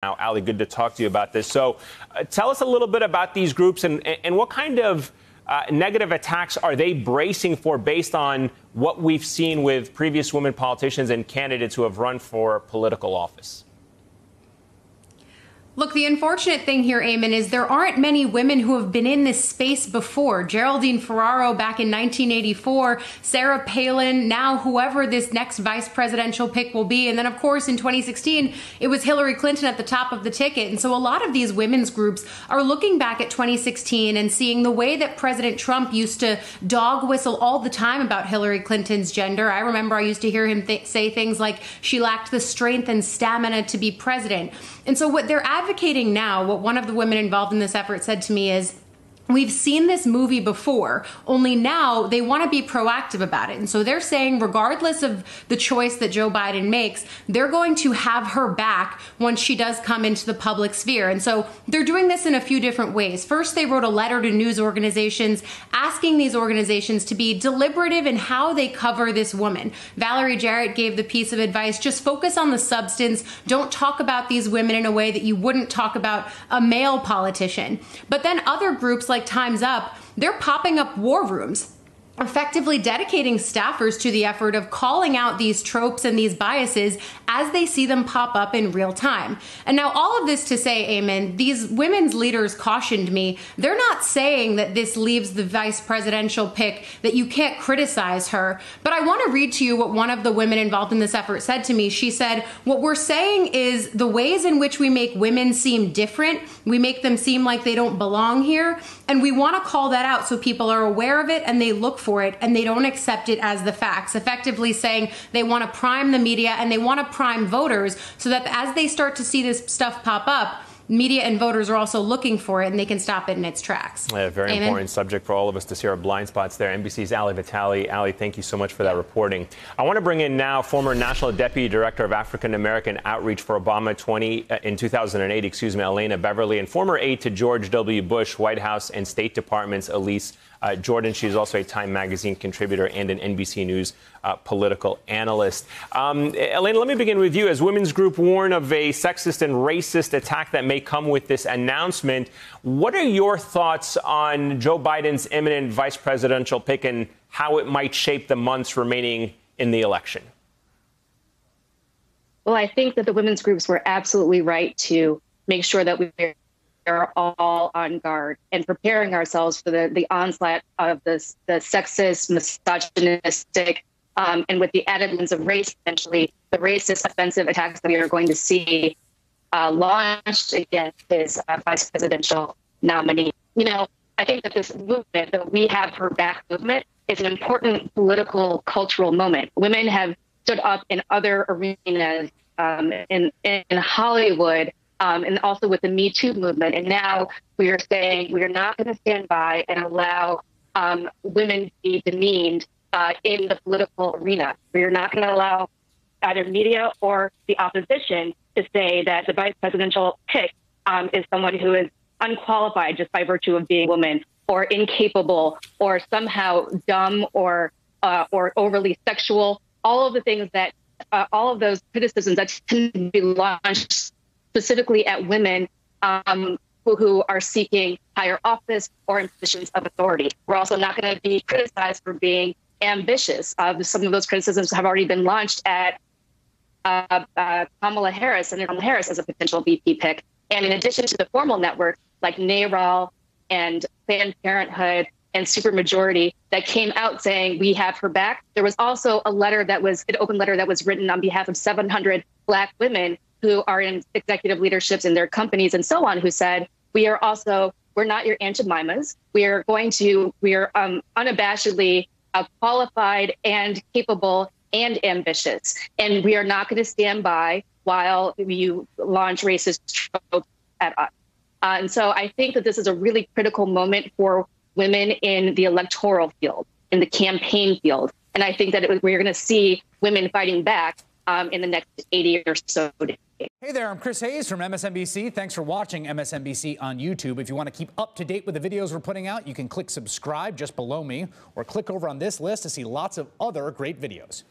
Now, Ali, good to talk to you about this. So tell us a little bit about these groups and what kind of negative attacks are they bracing for based on what we've seen with previous women politicians and candidates who have run for political office? Look, the unfortunate thing here, Eamon, is there aren't many women who have been in this space before. Geraldine Ferraro back in 1984, Sarah Palin, now whoever this next vice presidential pick will be. And then, of course, in 2016, it was Hillary Clinton at the top of the ticket. And so a lot of these women's groups are looking back at 2016 and seeing the way that President Trump used to dog whistle all the time about Hillary Clinton's gender. I remember I used to hear him say things like she lacked the strength and stamina to be president. And so what they're advocating now, what one of the women involved in this effort said to me is, we've seen this movie before, only now they want to be proactive about it. And so they're saying, regardless of the choice that Joe Biden makes, they're going to have her back once she does come into the public sphere. And so they're doing this in a few different ways. First, they wrote a letter to news organizations asking these organizations to be deliberative in how they cover this woman. Valerie Jarrett gave the piece of advice, just focus on the substance. Don't talk about these women in a way that you wouldn't talk about a male politician. But then other groups like Time's Up, they're popping up war rooms, effectively dedicating staffers to the effort of calling out these tropes and these biases as they see them pop up in real time. And now all of this to say, Eamon, these women's leaders cautioned me, they're not saying that this leaves the vice presidential pick, that you can't criticize her. But I want to read to you what one of the women involved in this effort said to me. She said, what we're saying is the ways in which we make women seem different, we make them seem like they don't belong here, and we want to call that out so people are aware of it and they look for it and they don't accept it as the facts, effectively saying they want to prime the media and they want to prime voters so that as they start to see this stuff pop up, media and voters are also looking for it and they can stop it in its tracks. Yeah, very important subject for all of us to see our blind spots there. NBC's Ali Vitale. Ali, thank you so much for that reporting. I want to bring in now former National Deputy Director of African American Outreach for Obama in 2008, Elena Beverly, and former aide to George W. Bush, White House and State Department's Elise Jordan. She's also a Time Magazine contributor and an NBC News political analyst. Elena, let me begin with you. As Women's Group warn of a sexist and racist attack that may come with this announcement, what are your thoughts on Joe Biden's imminent vice presidential pick and how it might shape the months remaining in the election? Well, I think that the women's groups were absolutely right to make sure that we are all on guard and preparing ourselves for the onslaught of the sexist, misogynistic, and with the added lens of race, essentially, the racist offensive attacks that we are going to see launched against his vice presidential nominee. You know, I think that this movement, the We Have Her Back movement, is an important political, cultural moment. Women have stood up in other arenas, in Hollywood, and also with the Me Too movement. And now we are saying we are not going to stand by and allow women to be demeaned in the political arena. We are not going to allow either media or the opposition to say that the vice presidential pick is someone who is unqualified just by virtue of being a woman, or incapable, or somehow dumb, or overly sexual. All of the things that, all of those criticisms that tend to be launched specifically at women who are seeking higher office or in positions of authority. We're also not going to be criticized for being ambitious. Some of those criticisms have already been launched at Kamala Harris as a potential VP pick. And in addition to the formal networks like NARAL and Planned Parenthood and Supermajority that came out saying we have her back, there was also an open letter that was written on behalf of 700 Black women who are in executive leaderships in their companies and so on, who said, we're not your Aunt Jemimas. We are unabashedly qualified and capable and ambitious. And we are not going to stand by while you launch racist tropes at us. And so I think that this is a really critical moment for women in the electoral field, in the campaign field. And I think that we're going to see women fighting back in the next 80 or so days. Hey there, I'm Chris Hayes from MSNBC. Thanks for watching MSNBC on YouTube. If you want to keep up to date with the videos we're putting out, you can click subscribe just below me or click over on this list to see lots of other great videos.